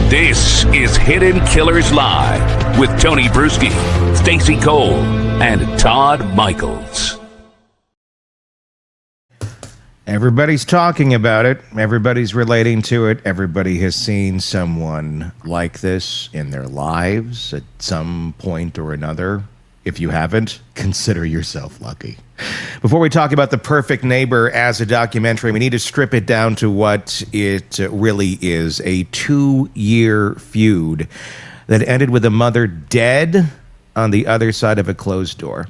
This is Hidden Killers Live with Tony Brueski, Stacy Cole, and Todd Michaels. Everybody's talking about it. Everybody's relating to it. Everybody has seen someone like this in their lives at some point or another. If you haven't, consider yourself lucky. Before we talk about The Perfect Neighbor as a documentary, we need to strip it down to what it really is, a 2-year feud that ended with a mother dead on the other side of a closed door.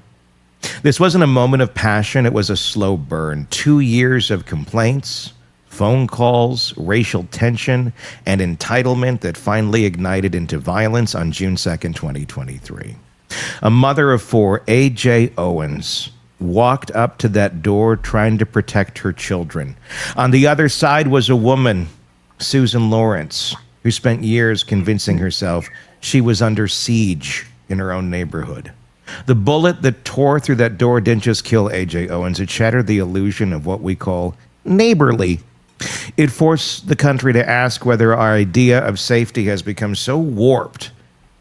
This wasn't a moment of passion, it was a slow burn. 2 years of complaints, phone calls, racial tension, and entitlement that finally ignited into violence on June 2nd, 2023. A mother of 4, Ajike Owens, walked up to that door trying to protect her children. On the other side was a woman, Susan Lawrence, who spent years convincing herself she was under siege in her own neighborhood. The bullet that tore through that door didn't just kill Ajike Owens, it shattered the illusion of what we call neighborly. It forced the country to ask whether our idea of safety has become so warped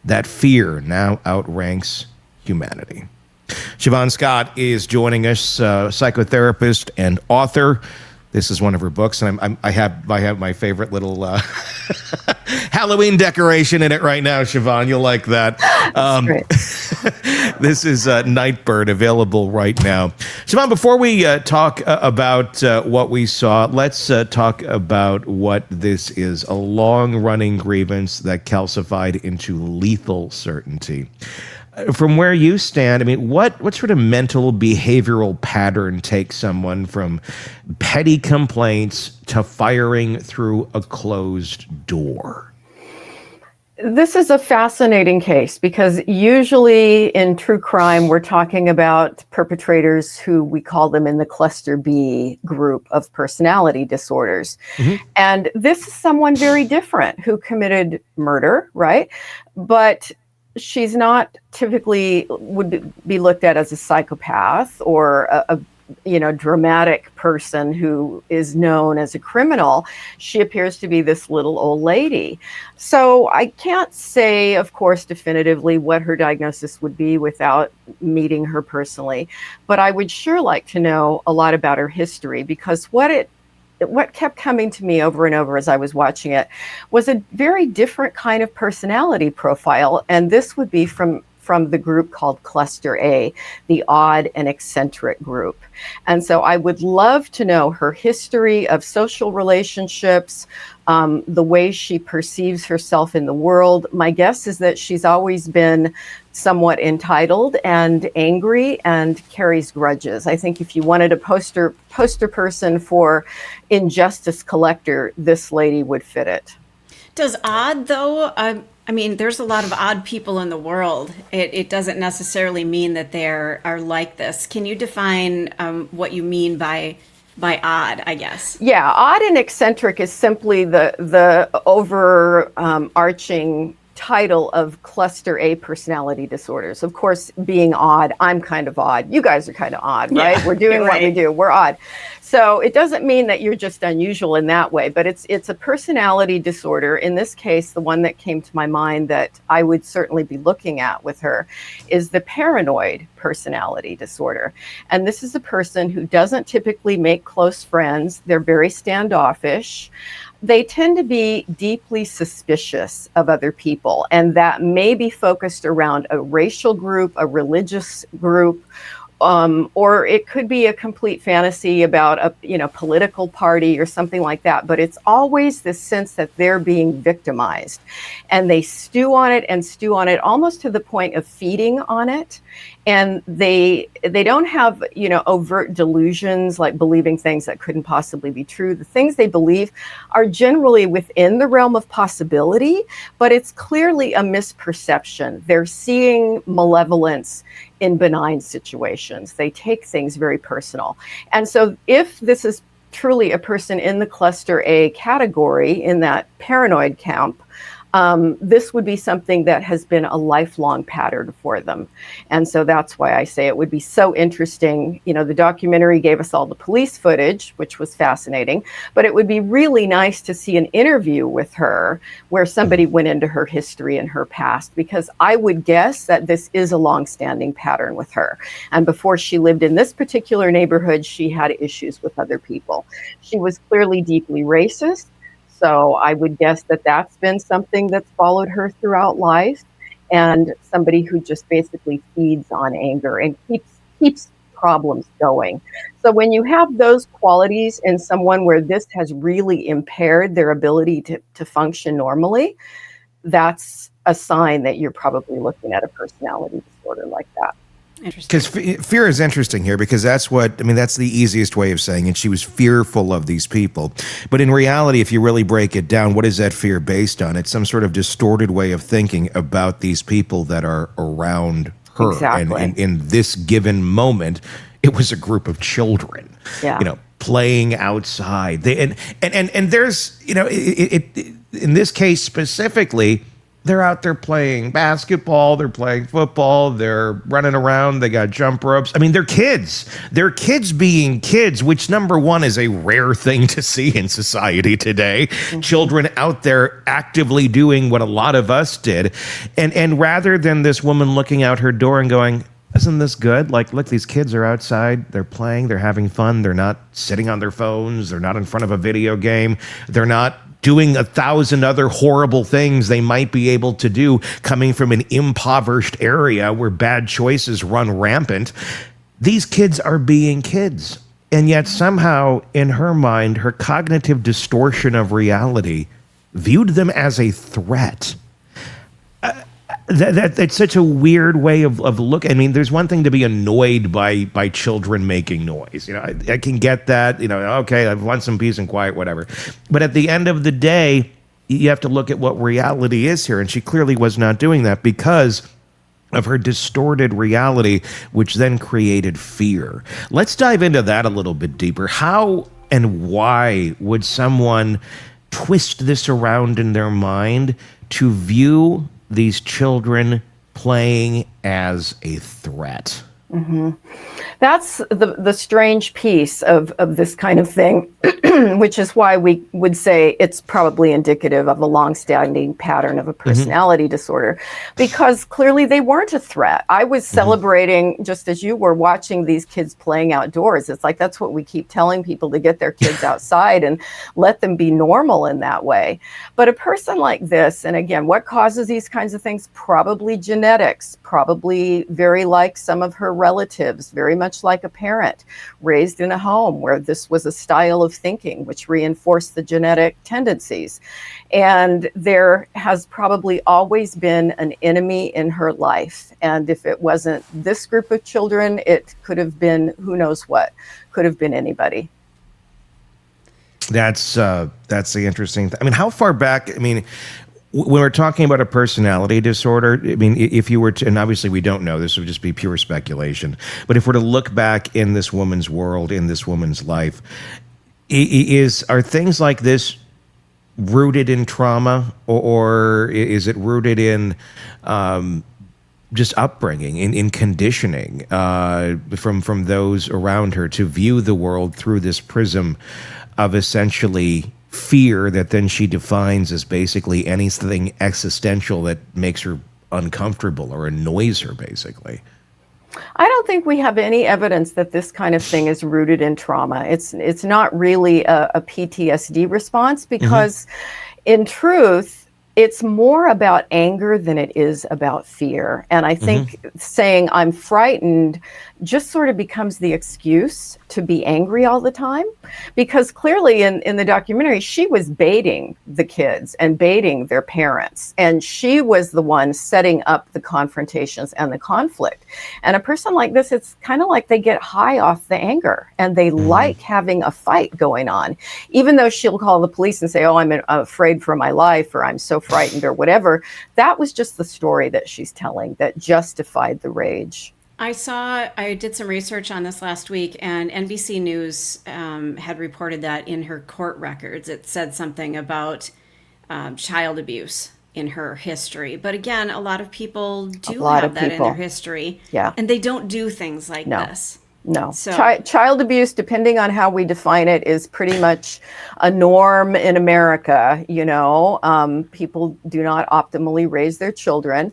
that fear now outranks humanity. Shavaun Scott is joining us, psychotherapist and author. This is one of her books, and I have my favorite little Halloween decoration in it right now, Shavaun. You'll like that. This is Nightbird, available right now. Shavaun, before we talk about what we saw, let's talk about what this is, a long-running grievance that calcified into lethal certainty. From where you stand, I mean, what sort of mental behavioral pattern takes someone from petty complaints to firing through a closed door? This is a fascinating case because usually in true crime, we're talking about perpetrators who we call them in the cluster B group of personality disorders. Mm-hmm. And this is someone very different who committed murder, right? But she's not typically would be looked at as a psychopath or a dramatic person who is known as a criminal. She appears to be this little old lady. So I can't say, of course, definitively what her diagnosis would be without meeting her personally, but I would sure like to know a lot about her history, because what kept coming to me over and over as I was watching it was a very different kind of personality profile. And this would be from the group called Cluster A, the odd and eccentric group. And so I would love to know her history of social relationships, the way she perceives herself in the world. My guess is that she's always been somewhat entitled and angry and carries grudges. I think if you wanted a poster person for injustice collector, this lady would fit it. Does odd, though, I mean, there's a lot of odd people in the world. It doesn't necessarily mean that they are like this. Can you define what you mean by odd, I guess? Yeah, odd and eccentric is simply the overarching title of cluster A personality disorders. Of course, being odd, I'm kind of odd. You guys are kind of odd, right? We're doing what we do. We're odd. So it doesn't mean that you're just unusual in that way, but it's a personality disorder. In this case, the one that came to my mind that I would certainly be looking at with her is the paranoid personality disorder. And this is a person who doesn't typically make close friends. They're very standoffish. They tend to be deeply suspicious of other people, and that may be focused around a racial group, a religious group, or it could be a complete fantasy about a political party or something like that. But it's always this sense that they're being victimized, and they stew on it almost to the point of feeding on it. And they don't have, overt delusions like believing things that couldn't possibly be true. The things they believe are generally within the realm of possibility, but it's clearly a misperception. They're seeing malevolence in benign situations. They take things very personal. And so if this is truly a person in the cluster A category, in that paranoid camp, this would be something that has been a lifelong pattern for them. And so that's why I say it would be so interesting. You know, the documentary gave us all the police footage, which was fascinating, but it would be really nice to see an interview with her where somebody went into her history and her past, because I would guess that this is a long-standing pattern with her. And before she lived in this particular neighborhood, she had issues with other people. She was clearly deeply racist. So I would guess that that's been something that's followed her throughout life, and somebody who just basically feeds on anger and keeps problems going. So when you have those qualities in someone where this has really impaired their ability to function normally, that's a sign that you're probably looking at a personality disorder like that. Because fear is interesting here, because that's the easiest way of saying it. She was fearful of these people. But in reality, if you really break it down, what is that fear based on? It's some sort of distorted way of thinking about these people that are around her. Exactly. And in this given moment, it was a group of children, playing outside. And there's, in this case specifically, they're out there playing basketball, they're playing football, they're running around, they got jump ropes. I mean, they're kids. They're kids being kids, which, number one, is a rare thing to see in society today. Mm-hmm. Children out there actively doing what a lot of us did. And rather than this woman looking out her door and going, isn't this good? Like, look, these kids are outside, they're playing, they're having fun, they're not sitting on their phones, they're not in front of a video game, they're not doing 1,000 other horrible things they might be able to do coming from an impoverished area where bad choices run rampant. These kids are being kids. And yet somehow, in her mind, her cognitive distortion of reality viewed them as a threat. That's such a weird way of looking. I mean, there's one thing to be annoyed by children making noise. I can get that. Okay, I want some peace and quiet, whatever. But at the end of the day, you have to look at what reality is here. And she clearly was not doing that because of her distorted reality, which then created fear. Let's dive into that a little bit deeper. How and why would someone twist this around in their mind to view these children playing as a threat? Mm-hmm. That's the strange piece of this kind of thing, which is why we would say it's probably indicative of a longstanding pattern of a personality disorder, because clearly they weren't a threat. I was celebrating, just as you were, watching these kids playing outdoors. It's like, that's what we keep telling people, to get their kids outside and let them be normal in that way. But a person like this, and again, what causes these kinds of things? Probably genetics, probably very like some of her relatives, very much like a parent raised in a home where this was a style of thinking which reinforced the genetic tendencies. And there has probably always been an enemy in her life. And if it wasn't this group of children, it could have been who knows what, could have been anybody. That's the interesting thing. I mean, how far back, when we're talking about a personality disorder, if you were to, and obviously we don't know, this would just be pure speculation, but if we're to look back in this woman's world, in this woman's life, are things like this rooted in trauma, or is it rooted in just upbringing, in conditioning from those around her to view the world through this prism of essentially fear that then she defines as basically anything existential that makes her uncomfortable or annoys her, basically? I don't think we have any evidence that this kind of thing is rooted in trauma. It's not really a PTSD response, because in truth, it's more about anger than it is about fear. And I think saying I'm frightened just sort of becomes the excuse to be angry all the time. Because clearly in the documentary, she was baiting the kids and baiting their parents. And she was the one setting up the confrontations and the conflict. And a person like this, it's kind of like they get high off the anger and they like having a fight going on. Even though she'll call the police and say, oh, I'm afraid for my life, or I'm so frightened, or whatever. That was just the story that she's telling that justified the rage. I did some research on this last week, and NBC News had reported that in her court records, it said something about child abuse in her history. But again, a lot of people do lot have of that in people. their history. Yeah. And they don't do things like No. this. No. So- Child abuse, depending on how we define it, is pretty much a norm in America. People do not optimally raise their children.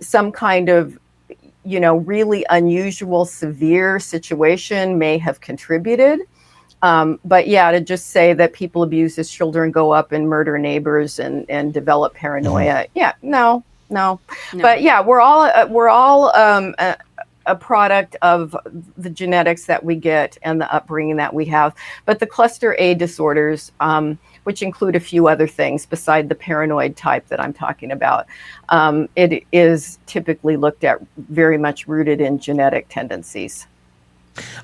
Some kind of, really unusual, severe situation may have contributed. But yeah, to just say that people abuse as children, go up and murder neighbors and develop paranoia. Yeah, no. But yeah, we're all a product of the genetics that we get and the upbringing that we have. But the cluster A disorders, which include a few other things beside the paranoid type that I'm talking about, it is typically looked at very much rooted in genetic tendencies.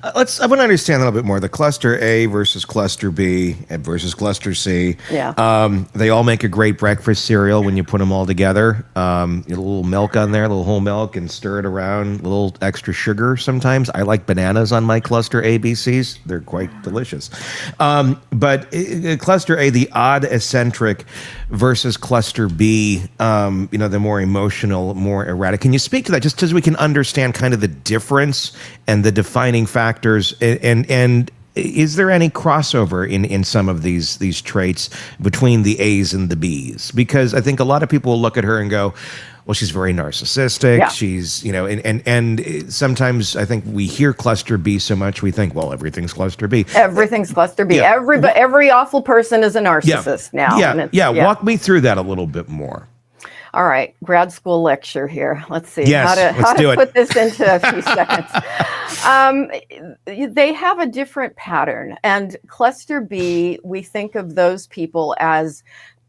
I want to understand a little bit more the cluster A versus cluster B versus cluster C. Yeah. They all make a great breakfast cereal when you put them all together. A little milk on there, a little whole milk, and stir it around. A little extra sugar sometimes. I like bananas on my cluster ABCs. They're quite delicious. But cluster A, the odd eccentric, versus cluster B, the more emotional, more erratic. Can you speak to that just so we can understand kind of the difference and the defining factors, and is there any crossover in some of these traits between the A's and the B's? Because I think a lot of people will look at her and go, well, she's very narcissistic. Yeah. She's, and sometimes I think we hear cluster B so much we think, well, everything's cluster B. Everything's cluster B. Yeah. Every awful person is a narcissist now. Yeah. Walk me through that a little bit more. All right, grad school lecture here. Let's see Yes, how to let's put this into a few seconds. They have a different pattern. And cluster B, we think of those people as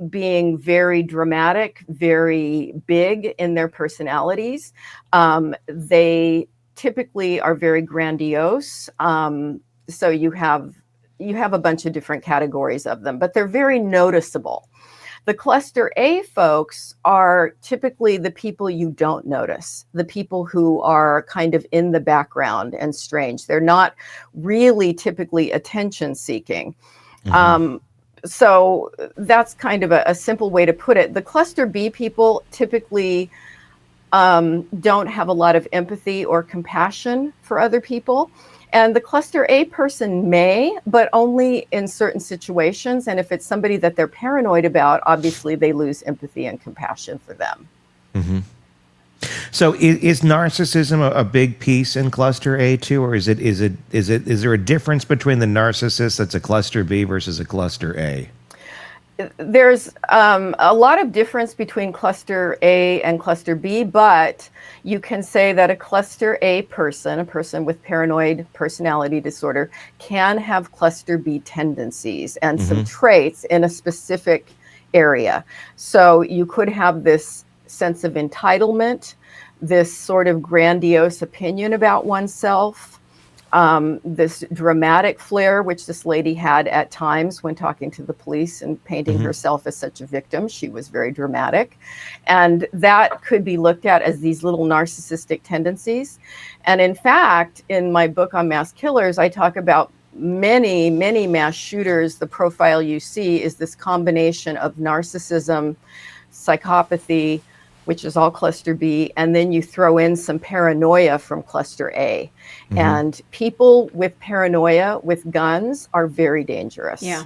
being very dramatic, very big in their personalities. They typically are very grandiose. So you have a bunch of different categories of them, but they're very noticeable. The cluster A folks are typically the people you don't notice, the people who are kind of in the background and strange. They're not really typically attention seeking. Mm-hmm. So that's kind of a simple way to put it. The cluster B people typically don't have a lot of empathy or compassion for other people. And the cluster A person may, but only in certain situations. And if it's somebody that they're paranoid about, obviously they lose empathy and compassion for them. Mm-hmm. So is narcissism a big piece in cluster A too, or is there a difference between the narcissist that's a cluster B versus a cluster A? There's a lot of difference between cluster A and cluster B, but you can say that a cluster A person, a person with paranoid personality disorder, can have cluster B tendencies and some traits in a specific area. So you could have this sense of entitlement, this sort of grandiose opinion about oneself, this dramatic flair, which this lady had at times when talking to the police and painting herself as such a victim. She was very dramatic. And that could be looked at as these little narcissistic tendencies. And in fact, in my book on mass killers, I talk about many mass shooters. The profile you see is this combination of narcissism, psychopathy, which is all cluster B, and then you throw in some paranoia from cluster A. And people with paranoia with guns are very dangerous. Yeah.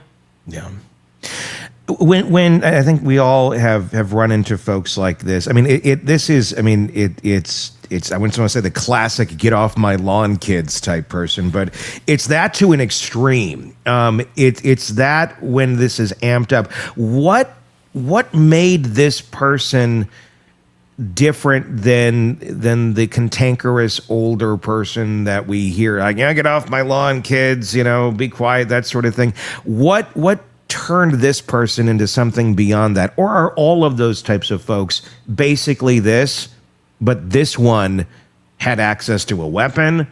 When I think we all have run into folks like this. I mean, it's I wouldn't want to say the classic "get off my lawn, kids" type person, but it's that to an extreme. It's that when this is amped up. What made this person different than the cantankerous older person that we hear, like, get off my lawn, kids, be quiet, that sort of thing? What turned this person into something beyond that? Or are all of those types of folks basically this, but this one had access to a weapon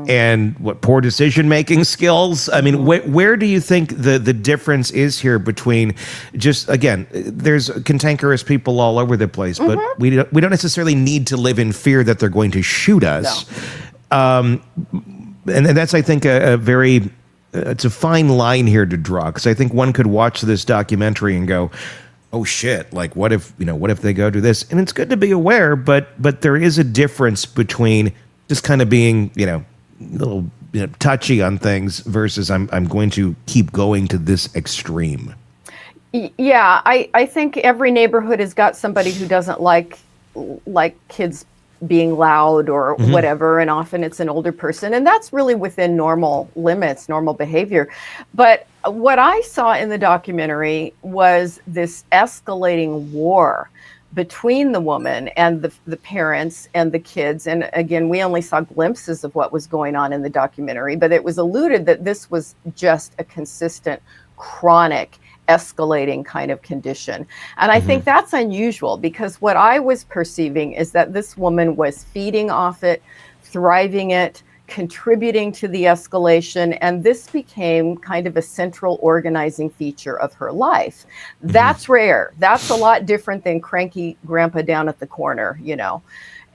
and poor decision-making skills? I mean, where do you think the difference is here between just, again, there's cantankerous people all over the place, but we don't necessarily need to live in fear that they're going to shoot us. No. And that's, I think, a very, it's a fine line here to draw, because I think one could watch this documentary and go, oh shit, like what if they go do this? And it's good to be aware, but there is a difference between just kind of being, a little touchy on things versus I'm going to keep going to this extreme. Yeah, I think every neighborhood has got somebody who doesn't like kids being loud or whatever, and often it's an older person, and that's really within normal limits, normal behavior. But what I saw in the documentary was this escalating war between the woman and the parents and the kids. And again, we only saw glimpses of what was going on in the documentary, but it was alluded that this was just a consistent, chronic, escalating kind of condition. And I think that's unusual, because what I was perceiving is that this woman was feeding off it, thriving it, contributing to the escalation, and this became kind of a central organizing feature of her life. That's rare. That's a lot different than cranky grandpa down at the corner,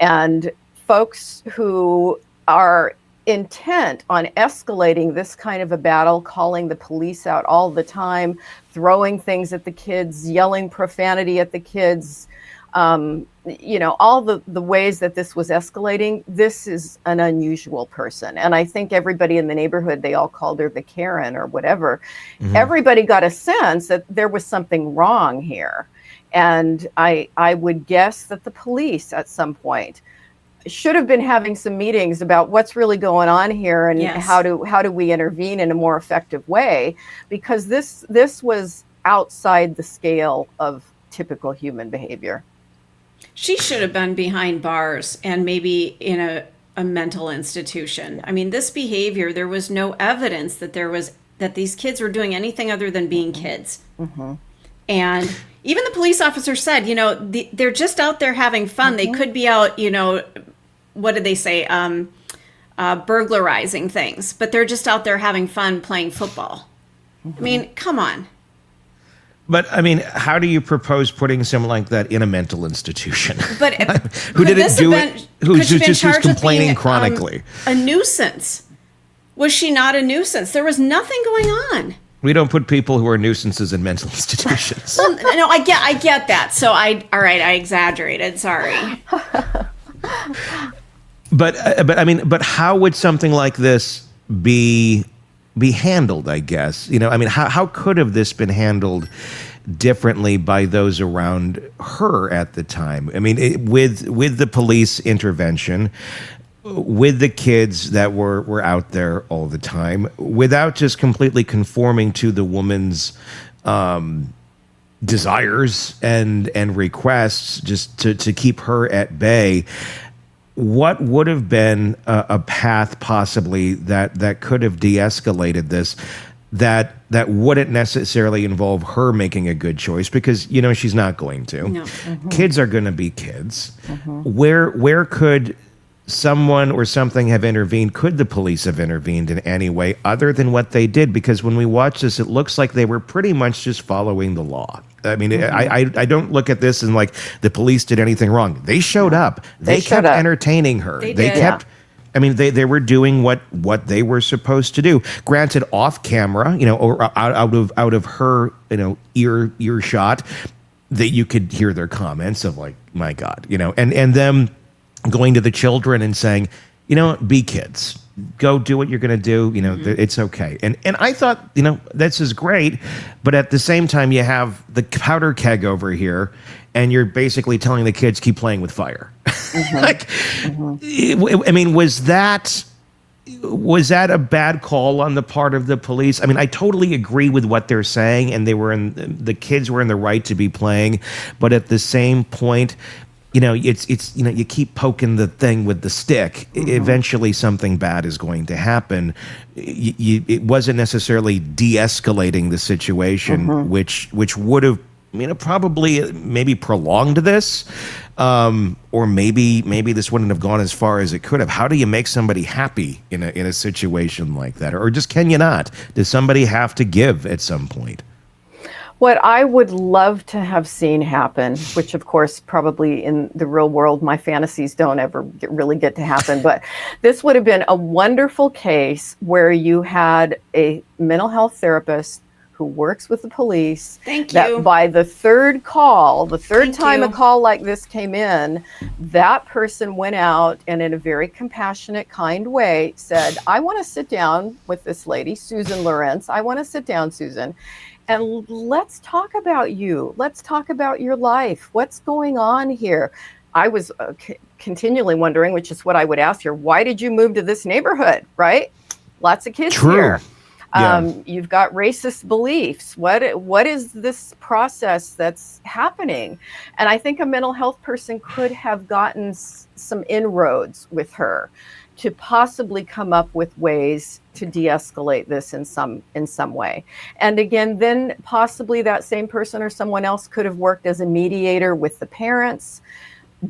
And folks who are intent on escalating this kind of a battle, calling the police out all the time, throwing things at the kids, yelling profanity at the kids, all the ways that this was escalating, this is an unusual person. And I think everybody in the neighborhood, they all called her the Karen or whatever. Everybody got a sense that there was something wrong here. And I would guess that the police at some point should have been having some meetings about what's really going on here and how do we intervene in a more effective way, because this was outside the scale of typical human behavior. She should have been behind bars and maybe in a mental institution. I mean, this behavior, there was no evidence that these kids were doing anything other than being kids. And even the police officer said, they're just out there having fun. They could be out, what did they say? Burglarizing things, but they're just out there having fun playing football. I mean, come on. But I mean, how do you propose putting someone like that in a mental institution? But who didn't do it? Who's just complaining chronically? A nuisance. Was she not a nuisance? There was nothing going on. We don't put people who are nuisances in mental institutions. Well, no, I get that. So I exaggerated. Sorry. But how would something like this be handled, I guess? How could have this been handled differently by those around her at the time? I mean, with the police intervention, with the kids that were out there all the time, without just completely conforming to the woman's desires and requests, just to keep her at bay. What would have been a path possibly that could have de-escalated this, that wouldn't necessarily involve her making a good choice, because she's not going to. No. Kids are going to be kids. Where could someone or something have intervened? Could the police have intervened in any way other than what they did? Because when we watch this, it looks like they were pretty much just following the law. I mean, I don't look at this and like the police did anything wrong. They showed up. They kept entertaining her. They kept. I mean, they were doing what they were supposed to do. Granted, off camera, or out of her, earshot, that you could hear their comments of like, my God, and them going to the children and saying, be kids. Go do what you're going to do. It's okay. And I thought, this is great. But at the same time, you have the powder keg over here, and you're basically telling the kids, keep playing with fire. I mean, was that a bad call on the part of the police? I mean, I totally agree with what they're saying, and the kids were in the right to be playing. But at the same point, it's you keep poking the thing with the stick. Eventually, something bad is going to happen. It wasn't necessarily de-escalating the situation, which would have, probably maybe prolonged this, or maybe this wouldn't have gone as far as it could have. How do you make somebody happy in a situation like that, or just can you not? Does somebody have to give at some point? What I would love to have seen happen, which of course probably in the real world my fantasies don't ever really get to happen, but this would have been a wonderful case where you had a mental health therapist who works with the police. Thank that you. by the third Thank time you. a call like this came in, that person went out and in a very compassionate, kind way said, I want to sit down with this lady, Susan Lawrence. I want to sit down, Susan, and let's talk about you. Let's talk about your life. What's going on here? I was continually wondering, which is what I would ask her, why did you move to this neighborhood, right? Lots of kids here. Yeah. You've got racist beliefs. What is this process that's happening? And I think a mental health person could have gotten some inroads with her to possibly come up with ways to de-escalate this in some way. And again, then possibly that same person or someone else could have worked as a mediator with the parents,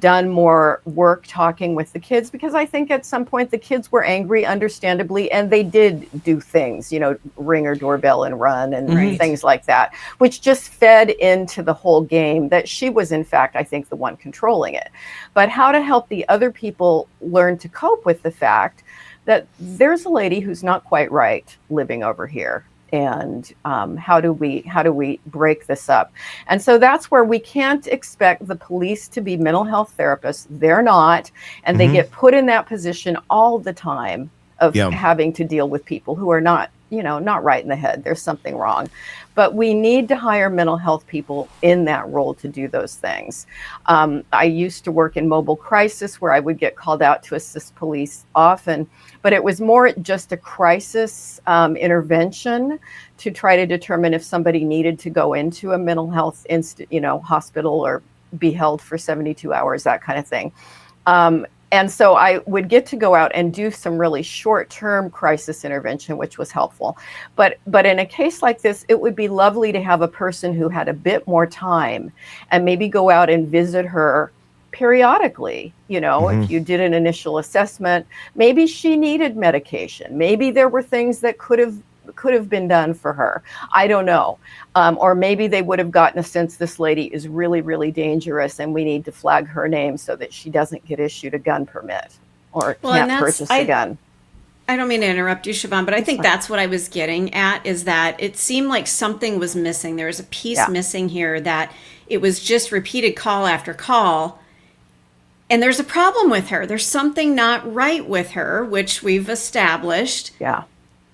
done more work talking with the kids, because I think at some point the kids were angry, understandably, and they did do things, ring her doorbell and run and things like that, which just fed into the whole game that she was, in fact, I think, the one controlling it. But how to help the other people learn to cope with the fact that there's a lady who's not quite right living over here. And how do we break this up? And so that's where we can't expect the police to be mental health therapists. They're not, and they get put in that position all the time of having to deal with people who are not right in the head. There's something wrong. But we need to hire mental health people in that role to do those things. I used to work in mobile crisis where I would get called out to assist police often, but it was more just a crisis intervention to try to determine if somebody needed to go into a mental health hospital or be held for 72 hours, that kind of thing. And so I would get to go out and do some really short-term crisis intervention, which was helpful. But in a case like this, it would be lovely to have a person who had a bit more time and maybe go out and visit her periodically. If you did an initial assessment, maybe she needed medication. Maybe there were things that could have been done for her. I don't know. Or maybe they would have gotten a sense this lady is really, really dangerous and we need to flag her name so that she doesn't get issued a gun permit or can't purchase a gun. I don't mean to interrupt you, Shavaun, but I think that's what I was getting at, is that it seemed like something was missing. There was a piece missing here, that it was just repeated call after call. And there's a problem with her. There's something not right with her, which we've established. Yeah.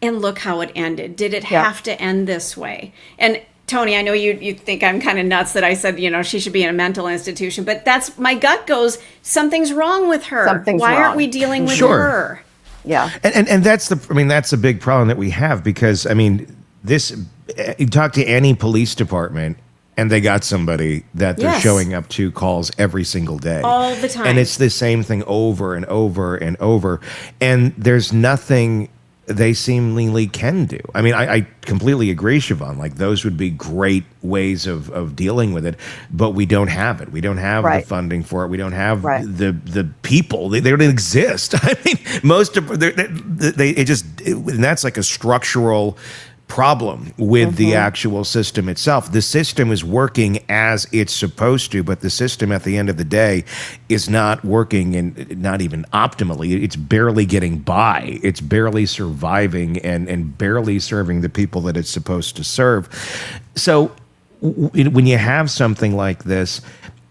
And look how it ended. Did it have to end this way? And Tony, I know you think I'm kind of nuts that I said, she should be in a mental institution, but that's, my gut goes, something's wrong with her. Why aren't we dealing with her? Yeah. And that's that's a big problem that we have, because you talk to any police department and they got somebody that they're showing up to calls every single day. All the time. And it's the same thing over and over and over. And there's nothing they seemingly can do. I completely agree, Shavaun. Like, those would be great ways of dealing with it, but we don't have it. We don't have the funding for it. We don't have the people. They don't exist. Most of and that's like a structural problem with the actual system itself. The system is working as it's supposed to, but the system at the end of the day is not working, and not even optimally. It's barely getting by. It's barely surviving and barely serving the people that it's supposed to serve. So when you have something like this,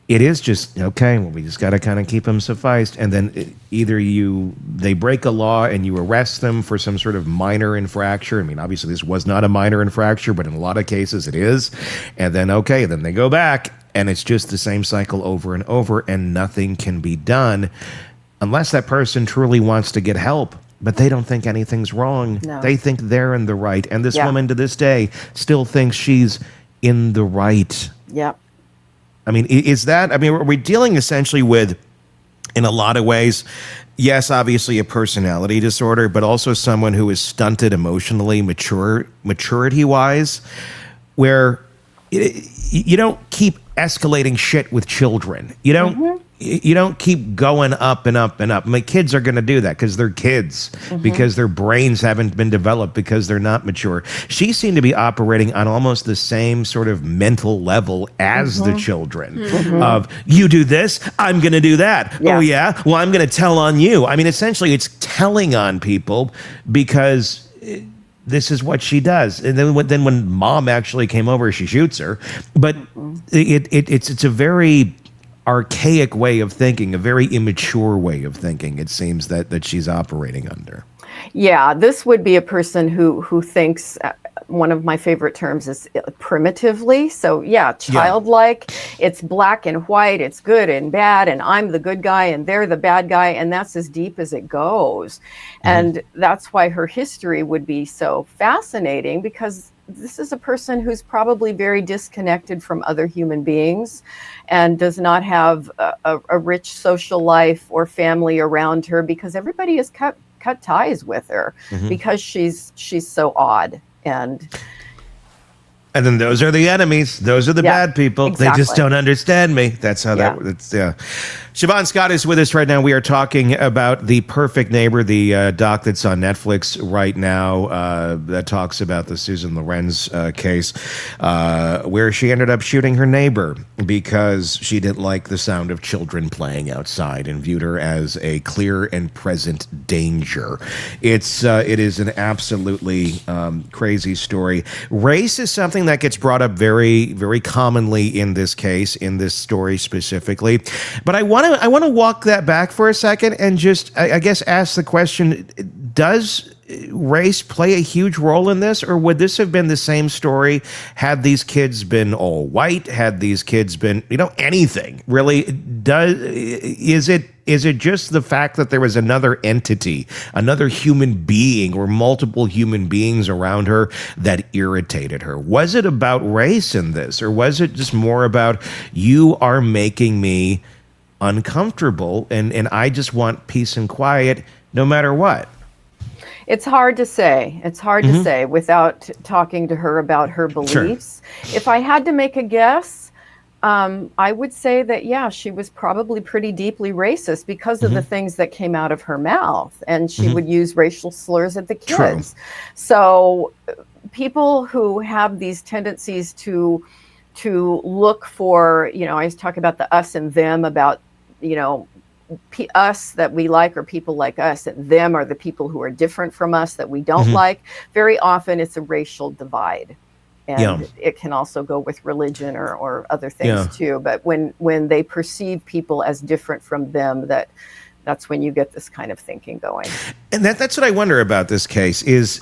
it is just, okay, well, we just got to kind of keep them sufficed. And then either they break a law and you arrest them for some sort of minor infraction. Obviously this was not a minor infraction, but in a lot of cases it is. And then, then they go back, and it's just the same cycle over and over, and nothing can be done unless that person truly wants to get help. But they don't think anything's wrong. No. They think they're in the right. And this woman to this day still thinks she's in the right. Yeah. Are we dealing essentially with, in a lot of ways, yes, obviously a personality disorder, but also someone who is stunted emotionally, maturity-wise, where you don't keep escalating shit with children. You don't. You don't keep going up and up and up. Kids are going to do that because they're kids, because their brains haven't been developed, because they're not mature. She seemed to be operating on almost the same sort of mental level as the children of, you do this, I'm going to do that. Yeah. Oh, yeah? Well, I'm going to tell on you. Essentially, it's telling on people because this is what she does. And then when mom actually came over, she shoots her. But it's a very archaic way of thinking, a very immature way of thinking, it seems, that she's operating under. Yeah, this would be a person who thinks, one of my favorite terms is primitively. So yeah, childlike. It's black and white. It's good and bad. And I'm the good guy and they're the bad guy. And that's as deep as it goes. And that's why her history would be so fascinating, because this is a person who's probably very disconnected from other human beings and does not have a rich social life or family around her, because everybody has cut ties with her because she's so odd. And then those are the enemies. Those are the bad people. Exactly. They just don't understand me. That's how that's. Shavaun Scott is with us right now. We are talking about The Perfect Neighbor, the doc that's on Netflix right now that talks about the Susan Lorenz case, where she ended up shooting her neighbor because she didn't like the sound of children playing outside and viewed her as a clear and present danger. It is an absolutely crazy story. Race is something that gets brought up very, very commonly in this case, in this story specifically. But I want to walk that back for a second and just, I guess, ask the question, does race play a huge role in this, or would this have been the same story had these kids been all white, had these kids been, anything really? Is it just the fact that there was another entity, another human being or multiple human beings around her that irritated her? Was it about race in this, or was it just more about, you are making me uncomfortable and I just want peace and quiet no matter what? It's hard to say. It's hard to say without talking to her about her beliefs. Sure. If I had to make a guess, I would say that, yeah, she was probably pretty deeply racist because of the things that came out of her mouth. And she would use racial slurs at the kids. True. So people who have these tendencies to look for, I always talk about the us and them, about, us that we like are people like us, and them are the people who are different from us that we don't like. Very often it's a racial divide. And it can also go with religion or other things too. But when they perceive people as different from them, that's when you get this kind of thinking going. And that's what I wonder about this case is,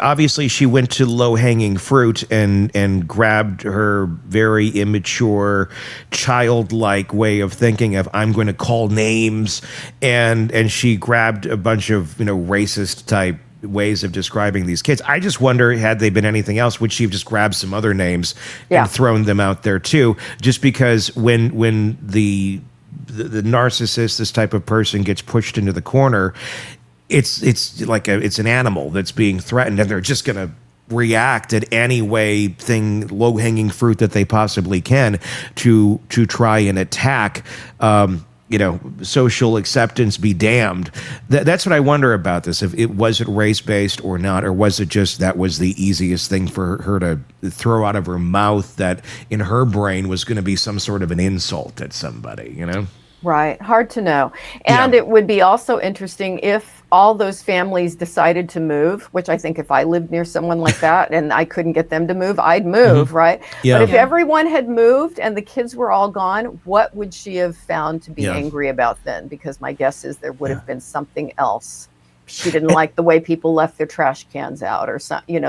obviously she went to low-hanging fruit and grabbed her very immature, childlike way of thinking of, I'm going to call names, and she grabbed a bunch of, racist type ways of describing these kids. I just wonder, had they been anything else, would she have just grabbed some other names and thrown them out there too? Just because when the narcissist, this type of person, gets pushed into the corner, it's like it's an animal that's being threatened, and they're just going to react at any low-hanging fruit that they possibly can to try and attack. Social acceptance be damned. That's what I wonder about this. If it was it race-based or not, or was it just that was the easiest thing for her to throw out of her mouth that in her brain was going to be some sort of an insult at somebody, Right. Hard to know. And it would be also interesting if all those families decided to move, which I think if I lived near someone like that and I couldn't get them to move, I'd move, right? Yeah. But if everyone had moved and the kids were all gone, what would she have found to be angry about then? Because my guess is there would have been something else. She didn't like the way people left their trash cans out, or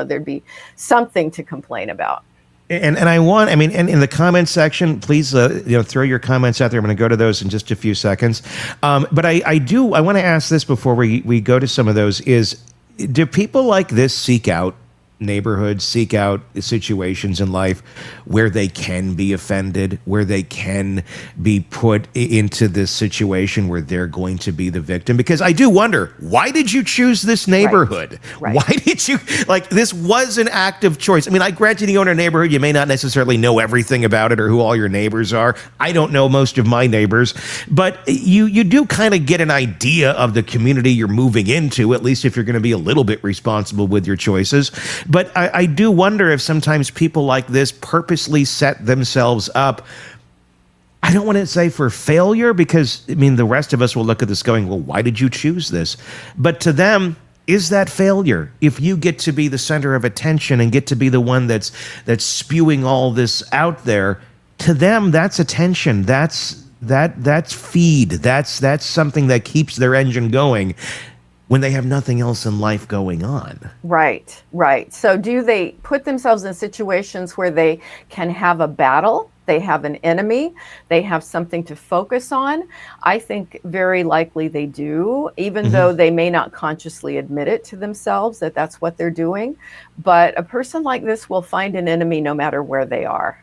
there'd be something to complain about. And and in the comments section, please, throw your comments out there. I'm going to go to those in just a few seconds. But I want to ask this before we go to some of those is, do people like this seek out neighborhoods, seek out situations in life where they can be offended, where they can be put into this situation where they're going to be the victim? Because I do wonder, why did you choose this neighborhood? Right. Why did you, this was an active choice. I mean, I grant you own a neighborhood, you may not necessarily know everything about it or who all your neighbors are. I don't know most of my neighbors, but you do kind of get an idea of the community you're moving into, at least if you're going to be a little bit responsible with your choices. But I do wonder if sometimes people like this purposely set themselves up, I don't want to say for failure, because, the rest of us will look at this going, well, why did you choose this? But to them, is that failure. If you get to be the center of attention and get to be the one that's spewing all this out there, to them that's attention. That's feed. That's something that keeps their engine going when they have nothing else in life going on. Right, right. So do they put themselves in situations where they can have a battle? They have an enemy, they have something to focus on. I think very likely they do, even though they may not consciously admit it to themselves that that's what they're doing. But a person like this will find an enemy no matter where they are.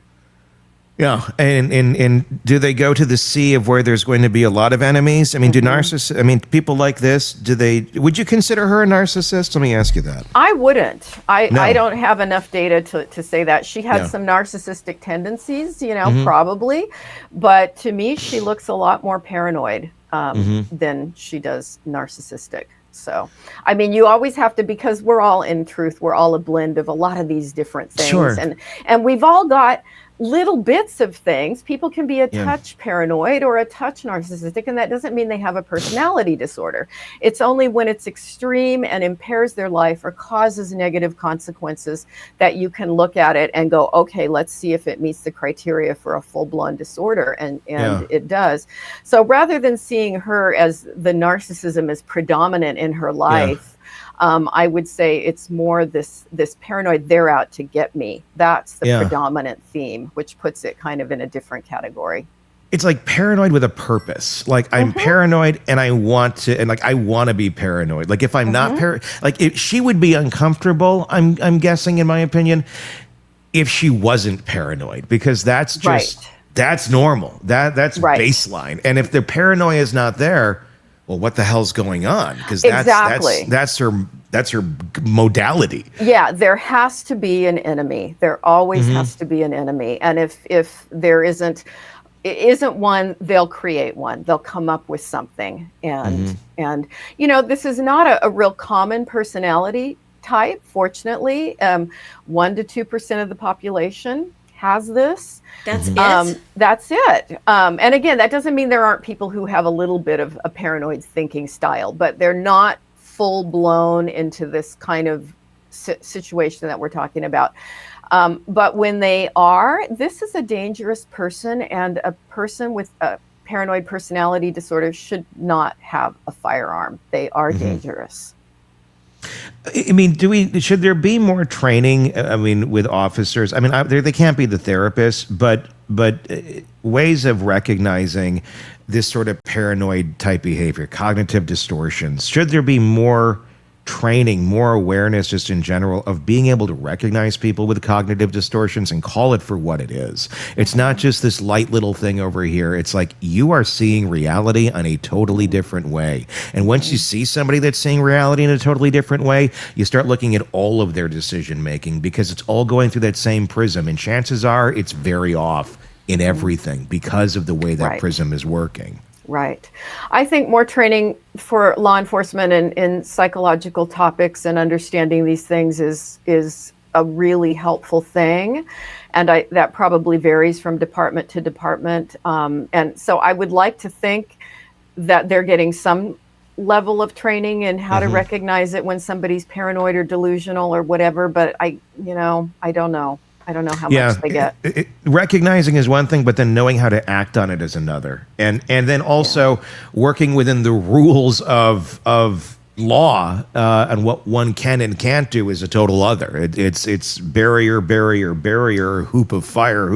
Yeah, and do they go to the sea of where there's going to be a lot of enemies? I mean, people like this, would you consider her a narcissist? Let me ask you that. I wouldn't. No. I don't have enough data to say that. She had some narcissistic tendencies, probably. But to me, she looks a lot more paranoid than she does narcissistic. So, I mean, you always have to, because we're all a blend of a lot of these different things. Sure. And we've all got little bits of things. People can be a touch paranoid or a touch narcissistic, and that doesn't mean they have a personality disorder. It's only when it's extreme and impairs their life or causes negative consequences that you can look at it and go, okay, let's see if it meets the criteria for a full-blown disorder, and it does. So rather than seeing her as the narcissism is predominant in her life, I would say it's more this paranoid, they're out to get me. That's the predominant theme, which puts it kind of in a different category. It's like paranoid with a purpose. Like I'm paranoid and I want to be paranoid. Like if I'm not if she would be uncomfortable, I'm guessing, in my opinion, if she wasn't paranoid, because that's just that's normal. That's baseline. And if the paranoia is not there, well, what the hell's going on? Because that's her modality. Yeah, there has to be an enemy. There always has to be an enemy. And if there isn't one, they'll create one. They'll come up with something. And this is not a real common personality type, fortunately. 1% to 2% of the population has this. That's it. That's it. And again, that doesn't mean there aren't people who have a little bit of a paranoid thinking style, but they're not full blown into this kind of situation that we're talking about. But when they are, this is a dangerous person, and a person with a paranoid personality disorder should not have a firearm. They are dangerous. I mean, should there be more training? I mean, with officers. I mean, they can't be the therapists, but ways of recognizing this sort of paranoid type behavior, cognitive distortions. Should there be more training, more awareness, just in general, of being able to recognize people with cognitive distortions and call it for what it is? It's not just this light little thing over here. It's like you are seeing reality on a totally different way. And once you see somebody that's seeing reality in a totally different way, you start looking at all of their decision making, because it's all going through that same prism. And chances are it's very off in everything because of the way that prism is working. Right. I think more training for law enforcement in psychological topics and understanding these things is a really helpful thing. And that probably varies from department to department. And so I would like to think that they're getting some level of training in how to recognize it when somebody's paranoid or delusional or whatever. But I don't know. I don't know how much they get. Recognizing is one thing, but then knowing how to act on it is another. And then also working within the rules of law and what one can and can't do is a total other. It's barrier, hoop of fire,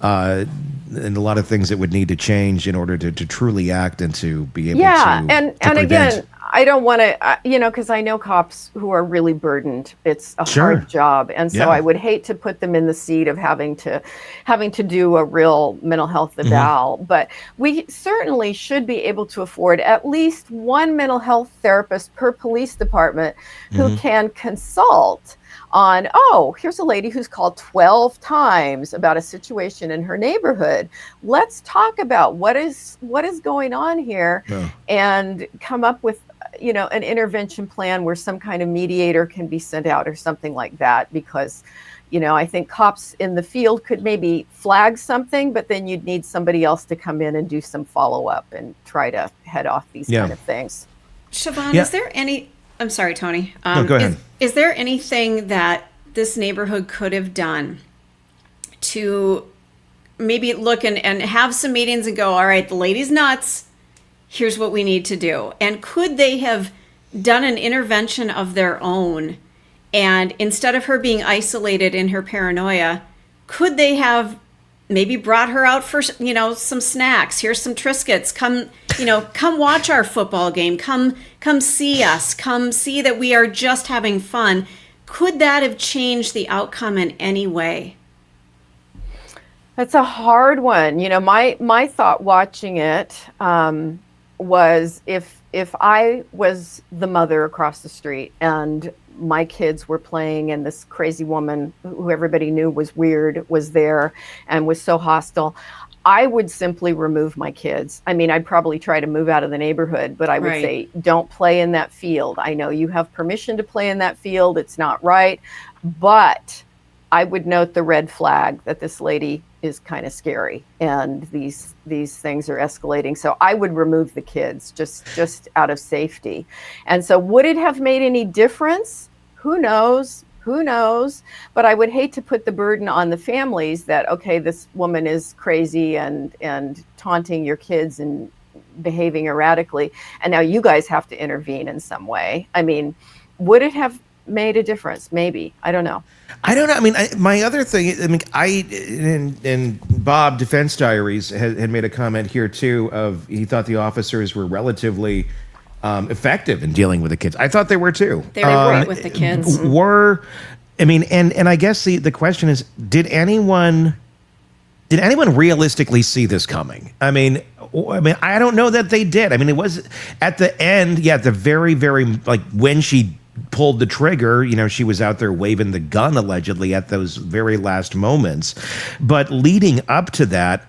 and a lot of things that would need to change in order to truly act and to be able to and prevent. Again, I don't want to, because I know cops who are really burdened. It's a hard job. And so I would hate to put them in the seat of having to do a real mental health eval. But we certainly should be able to afford at least one mental health therapist per police department who can consult on, here's a lady who's called 12 times about a situation in her neighborhood. Let's talk about what is going on here and come up with an intervention plan where some kind of mediator can be sent out or something like that, because I think cops in the field could maybe flag something, but then you'd need somebody else to come in and do some follow-up and try to head off these kind of things. Shavaun, Yeah. is there any? I'm sorry, Tony. No, go ahead. Is there anything that this neighborhood could have done to maybe look and have some meetings and go, all right, the lady's nuts. Here's what we need to do. And could they have done an intervention of their own? And instead of her being isolated in her paranoia, could they have maybe brought her out for, some snacks? Here's some Triscuits. Come watch our football game. Come see us. Come see that we are just having fun. Could that have changed the outcome in any way? That's a hard one. My thought watching it was if I was the mother across the street and my kids were playing and this crazy woman who everybody knew was weird was there and was so hostile, I would simply remove my kids. I mean, I'd probably try to move out of the neighborhood, but I would say, don't play in that field. I know you have permission to play in that field. It's not right. But I would note the red flag that this lady is kind of scary and these things are escalating. So I would remove the kids just out of safety. And so would it have made any difference? Who knows? But I would hate to put the burden on the families that, okay, this woman is crazy and taunting your kids and behaving erratically, and now you guys have to intervene in some way. I mean, would it have made a difference? Maybe. I don't know. I mean, my other thing, and Bob, Defense Diaries, had made a comment here, too, of he thought the officers were relatively effective in dealing with the kids. I thought they were, too. They were great with the kids. And I guess the question is, did anyone realistically see this coming? I mean, I don't know that they did. I mean, it was at the end, the very, very, like, when she pulled the trigger, she was out there waving the gun allegedly at those very last moments. But leading up to that,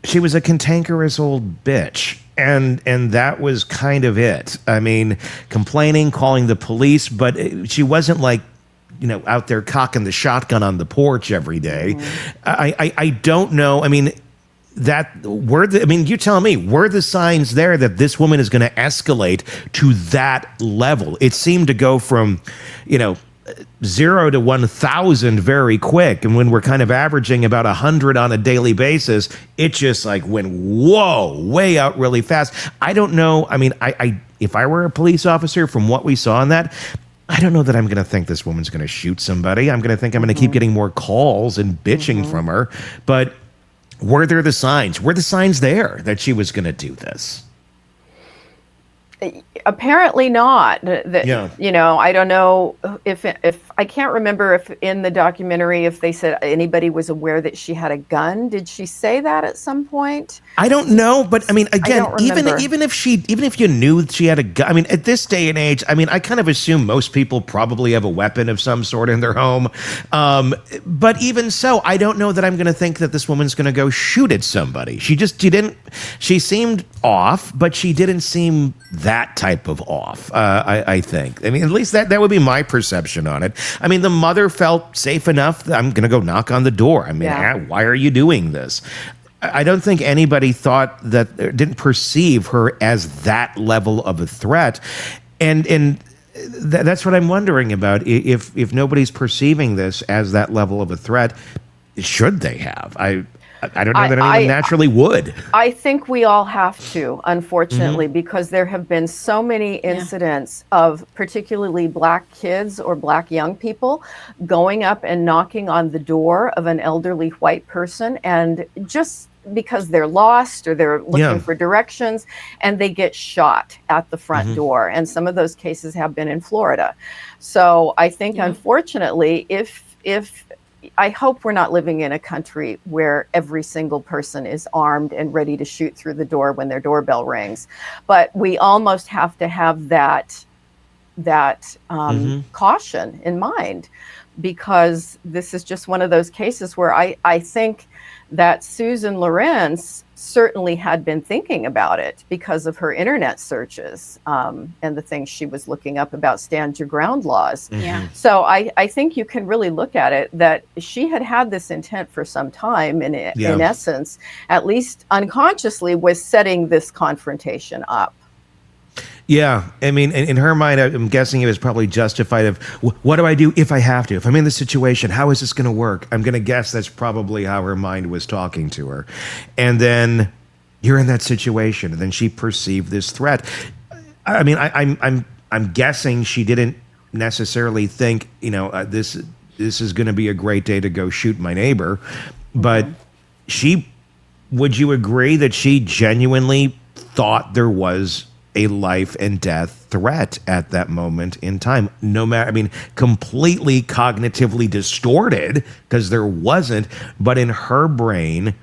she was a cantankerous old bitch. And that was kind of it. I mean, complaining, calling the police, but she wasn't like, out there cocking the shotgun on the porch every day. I don't know. I mean, you tell me, were the signs there that this woman is going to escalate to that level? It seemed to go from, 0 to 1,000 very quick. And when we're kind of averaging about 100 on a daily basis, it just like went, way out really fast. I don't know. I mean, if I were a police officer, from what we saw in that, I don't know that I'm going to think this woman's going to shoot somebody. I'm going to think I'm going to keep getting more calls and bitching from her. But were there the signs? Were the signs there that she was going to do this? Apparently not. I don't know if I can't remember if in the documentary if they said anybody was aware that she had a gun. Did she say that at some point? I don't know, but I mean, again, even if you knew she had a gun, I mean, at this day and age, I mean, I kind of assume most people probably have a weapon of some sort in their home. But even so, I don't know that I'm going to think that this woman's going to go shoot at somebody. She seemed off, but she didn't seem that type of off, I think. I mean, at least that would be my perception on it. I mean, the mother felt safe enough that I'm going to go knock on the door. I mean, why are you doing this? I don't think anybody didn't perceive her as that level of a threat. And that's what I'm wondering about. If nobody's perceiving this as that level of a threat, should they have? I don't know that anyone naturally would. I think we all have to, unfortunately, because there have been so many incidents of particularly Black kids or Black young people going up and knocking on the door of an elderly white person, and just because they're lost or they're looking for directions, and they get shot at the front door. And some of those cases have been in Florida. So I think, unfortunately, if I hope we're not living in a country where every single person is armed and ready to shoot through the door when their doorbell rings. But we almost have to have that caution in mind, because this is just one of those cases where I think that Susan Lorenz certainly had been thinking about it because of her internet searches and the things she was looking up about stand your ground laws. So I think you can really look at it that she had this intent for some time, and in essence, at least unconsciously, was setting this confrontation up. Yeah, I mean, in her mind, I'm guessing it was probably justified of, what do I do if I have to? If I'm in this situation, how is this going to work? I'm going to guess that's probably how her mind was talking to her. And then you're in that situation, and then she perceived this threat. I mean, I'm guessing she didn't necessarily think, this is going to be a great day to go shoot my neighbor, but would you agree that she genuinely thought there was a life and death threat at that moment in time? No matter, I mean, completely cognitively distorted, because there wasn't, but in her brain,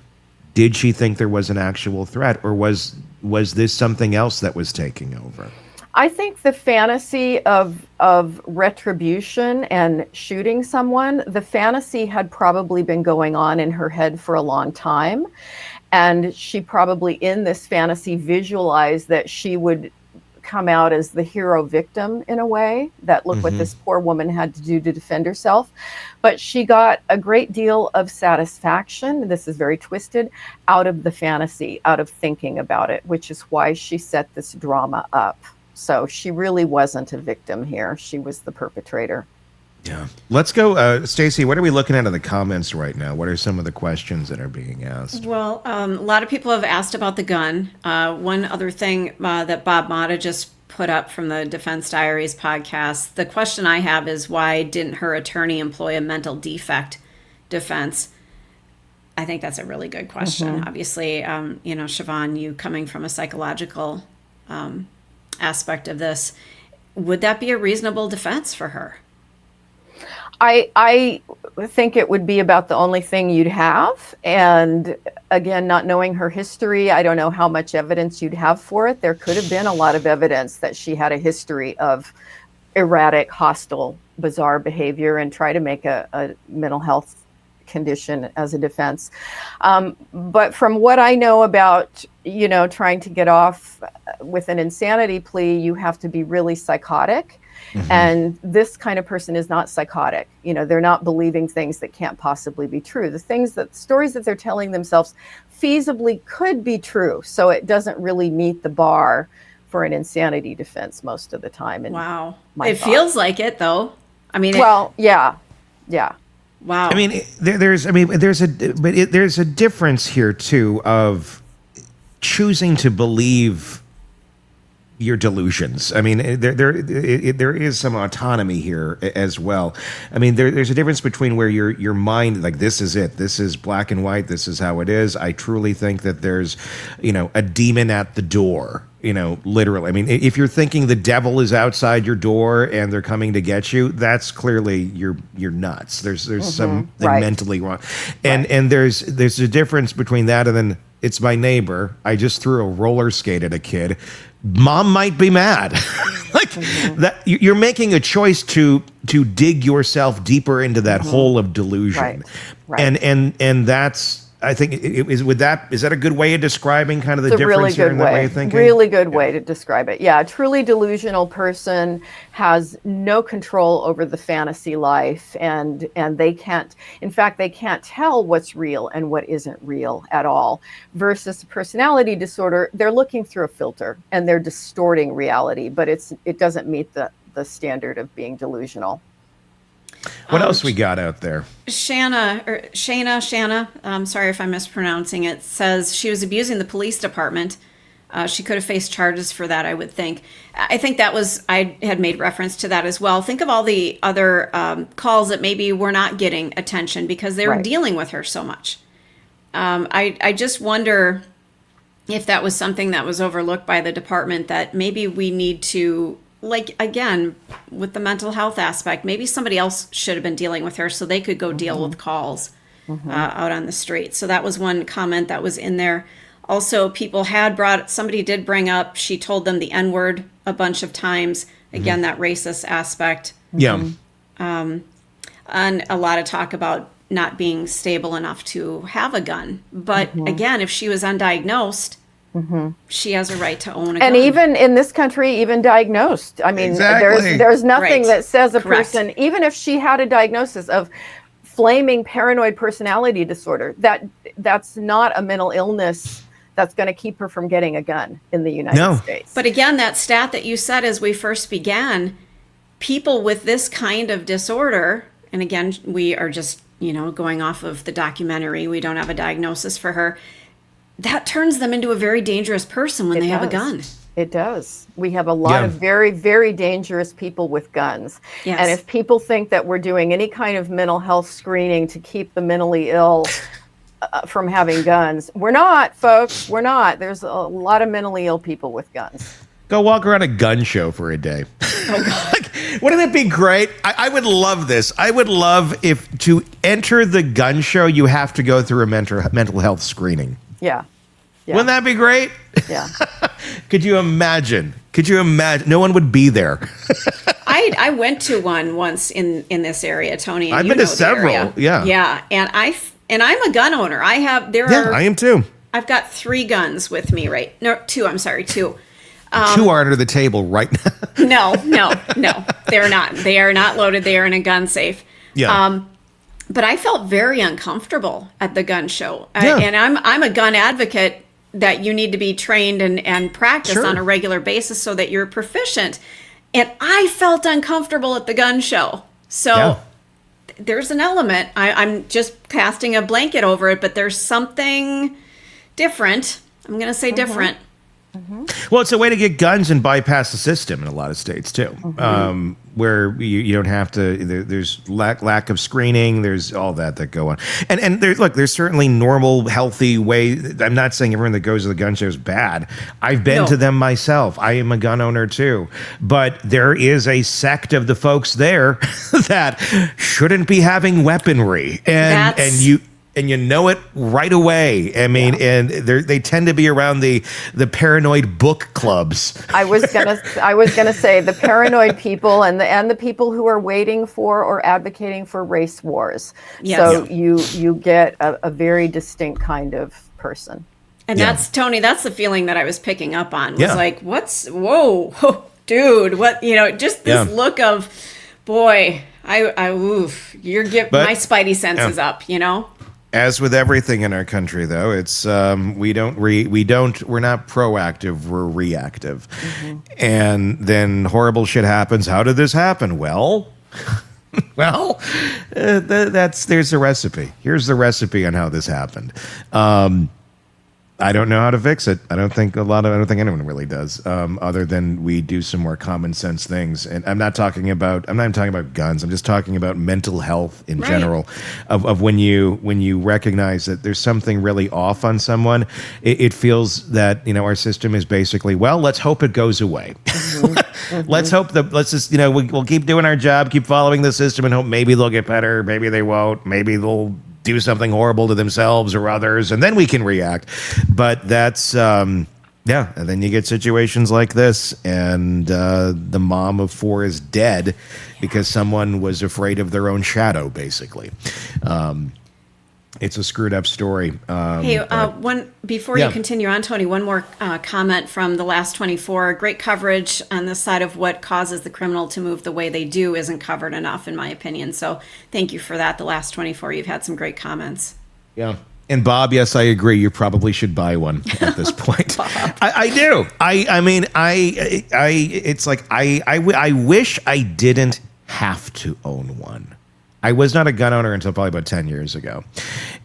did she think there was an actual threat, or was this something else that was taking over? I think the fantasy of retribution and shooting someone, the fantasy had probably been going on in her head for a long time. And she probably, in this fantasy, visualized that she would come out as the hero victim in a way, that look what this poor woman had to do to defend herself. But she got a great deal of satisfaction, this is very twisted, out of the fantasy, out of thinking about it, which is why she set this drama up. So she really wasn't a victim here. She was the perpetrator. Yeah. Let's go. Stacy, what are we looking at in the comments right now? What are some of the questions that are being asked? Well, a lot of people have asked about the gun. One other thing that Bob Motta just put up from the Defense Diaries podcast, the question I have is, why didn't her attorney employ a mental defect defense? I think that's a really good question. Obviously, Shavaun, you coming from a psychological aspect of this, would that be a reasonable defense for her? I think it would be about the only thing you'd have. And again, not knowing her history, I don't know how much evidence you'd have for it. There could have been a lot of evidence that she had a history of erratic, hostile, bizarre behavior, and try to make a mental health condition as a defense. But from what I know about, trying to get off with an insanity plea, you have to be really psychotic. And this kind of person is not psychotic. They're not believing things that can't possibly be true. The stories that they're telling themselves feasibly could be true. So it doesn't really meet the bar for an insanity defense most of the time. Wow. It feels like it, though. I mean, yeah. Wow. I mean, there's a difference here too of choosing to believe your delusions. I mean, there is some autonomy here as well. I mean, there's a difference between where your mind, like, this is it, this is black and white, this is how it is. I truly think that there's, a demon at the door. Literally. I mean, if you're thinking the devil is outside your door and they're coming to get you, that's clearly you're nuts. There's something mentally wrong, and there's a difference between that and then, it's my neighbor, I just threw a roller skate at a kid, mom might be mad. That you're making a choice to dig yourself deeper into that hole of delusion, and that's, I think, is that a good way of describing kind of the difference here in that way of thinking? Really good way to describe it. Yeah, a truly delusional person has no control over the fantasy life, and they can't tell what's real and what isn't real at all. Versus a personality disorder, they're looking through a filter and they're distorting reality, but it doesn't meet the standard of being delusional. What else we got out there? Shana, I'm sorry if I'm mispronouncing it, says she was abusing the police department. She could have faced charges for that, I would think. I think I had made reference to that as well. Think of all the other calls that maybe were not getting attention because they were dealing with her so much. I just wonder if that was something that was overlooked by the department, that maybe we need to, like, again, with the mental health aspect, maybe somebody else should have been dealing with her so they could go deal with calls out on the street. So that was one comment that was in there. Also, somebody did bring up, she told them the N-word a bunch of times. Again, that racist aspect. Yeah. And a lot of talk about not being stable enough to have a gun. But again, if she was undiagnosed, she has a right to own a gun. And even in this country, even diagnosed. I mean, there's nothing that says a person, even if she had a diagnosis of flaming paranoid personality disorder, that's not a mental illness. that's going to keep her from getting a gun in the United States. But again, that stat that you said as we first began, people with this kind of disorder, and again, we are just, going off of the documentary, we don't have a diagnosis for her, that turns them into a very dangerous person when they have a gun. It does. We have a lot of very, very dangerous people with guns. Yes. And if people think that we're doing any kind of mental health screening to keep the mentally ill from having guns, we're not, folks. We're not. There's a lot of mentally ill people with guns. Go walk around a gun show for a day. Oh, God. Wouldn't it be great? I would love this. I would love if to enter the gun show, you have to go through a mental health screening. Yeah. Wouldn't that be great? Yeah. Could you imagine? No one would be there. I went to one once in this area, Tony. And I've been to several. Area. Yeah. Yeah. And I'm a gun owner. I am too. I've got 3 guns with me, right? No, 2. I'm sorry, 2. 2 are under the table right now. No. They're not. They are not loaded. They are in a gun safe. Yeah. But I felt very uncomfortable at the gun show. Yeah. And I'm a gun advocate that you need to be trained and practice on a regular basis so that you're proficient. And I felt uncomfortable at the gun show. So there's an element. I'm just casting a blanket over it, but there's something different. I'm going to say different. Mm-hmm. Well, it's a way to get guns and bypass the system in a lot of states too, where you don't have to. There's lack of screening. There's all that go on, and there's certainly normal, healthy way. I'm not saying everyone that goes to the gun show is bad. I've been to them myself. I am a gun owner too, but there is a sect of the folks there that shouldn't be having weaponry, and you know it right away. I mean, and they tend to be around the paranoid book clubs. I was gonna say the paranoid people and the people who are waiting for or advocating for race wars. Yes. So you get a very distinct kind of person. And that's Tony. That's the feeling that I was picking up on. Was like, whoa, dude, what? Just this look of, boy, you're getting my spidey senses up. As with everything in our country, though, it's we're not proactive, we're reactive. Mm-hmm. And then horrible shit happens. How did this happen? Well, there's a recipe. Here's the recipe on how this happened. I don't know how to fix it. I don't think anyone really does, other than we do some more common sense things. And I'm not even talking about guns. I'm just talking about mental health in general, of when you recognize that there's something really off on someone, it feels that, our system is basically, well, let's hope it goes away. Mm-hmm. Let's just, we'll keep doing our job, keep following the system and hope maybe they'll get better. Maybe they won't. Maybe they'll do something horrible to themselves or others, and then we can react. But that's, and then you get situations like this, and the mom of 4 is dead because someone was afraid of their own shadow, basically. It's a screwed up story. Before you continue on, Tony, one more comment from the last 24. Great coverage on the side of what causes the criminal to move the way they do isn't covered enough, in my opinion. So thank you for that. The last 24, you've had some great comments. Yeah. And Bob, yes, I agree. You probably should buy one at this point. I do. It's like I wish I didn't have to own one. I was not a gun owner until probably about 10 years ago.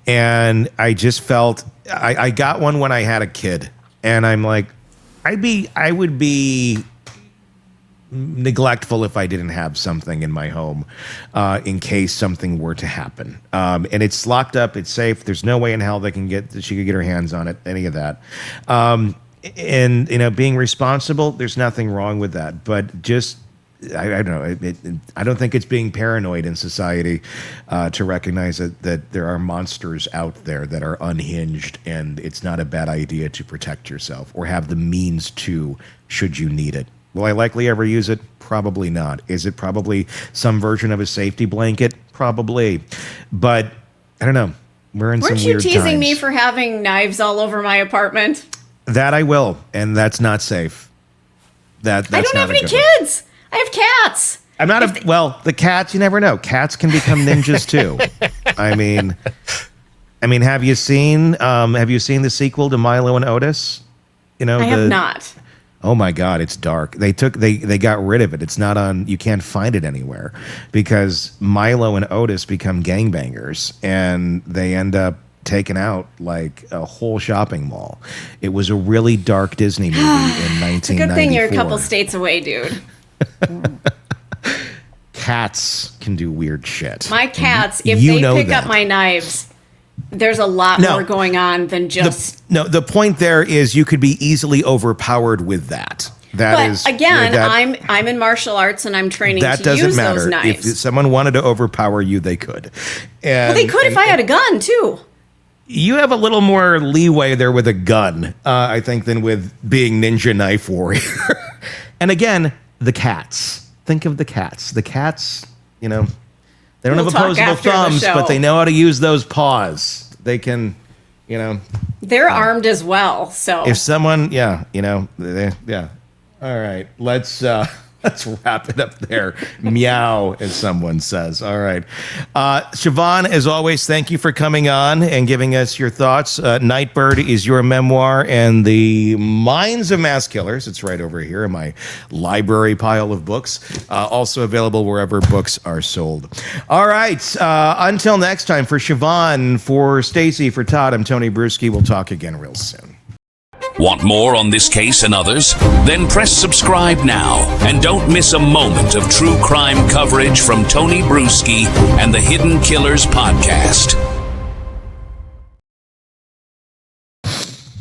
And I just felt, I got one when I had a kid. And I'm like, I would be neglectful if I didn't have something in my home in case something were to happen. And it's locked up, it's safe. There's no way in hell she could get her hands on it, any of that. And, being responsible, there's nothing wrong with that. But just, I don't know. I don't think it's being paranoid in society to recognize that there are monsters out there that are unhinged, and it's not a bad idea to protect yourself or have the means to, should you need it. Will I likely ever use it? Probably not. Is it probably some version of a safety blanket? Probably. But I don't know. We're in some weird times. Weren't you teasing me for having knives all over my apartment? That I will, and that's not safe. That's I don't have any kids. I have cats. I'm not the cats, you never know. Cats can become ninjas too. I mean, I mean, have you seen the sequel to Milo and Otis? You know, I have not. Oh my God, it's dark. They got rid of it. It's not on. You can't find it anywhere because Milo and Otis become gangbangers and they end up taking out like a whole shopping mall. It was a really dark Disney movie in 1994. It's a good thing you're a couple states away, dude. Cats can do weird shit. My cats, if they pick up my knives, there's a lot more going on than just. The point there is you could be easily overpowered with that. I'm in martial arts and I'm training to use those knives. If someone wanted to overpower you, they could. They could if I had a gun too. You have a little more leeway there with a gun, I think, than with being ninja knife warrior. And again, the cats. Think of the cats. The cats, they don't have opposable thumbs, but they know how to use those paws. They can, They're armed as well, so. If someone, yeah. All right, let's wrap it up there. Meow, as someone says. All right. Shavaun, as always, thank you for coming on and giving us your thoughts. Nightbird is your memoir, and the Minds of Mass Killers. It's right over here in my library pile of books. Also available wherever books are sold. All right. Until next time, for Shavaun, for Stacy, for Todd, I'm Tony Brueski. We'll talk again real soon. Want more on this case and others? Then press subscribe now and don't miss a moment of true crime coverage from Tony Brueski and the Hidden Killers podcast.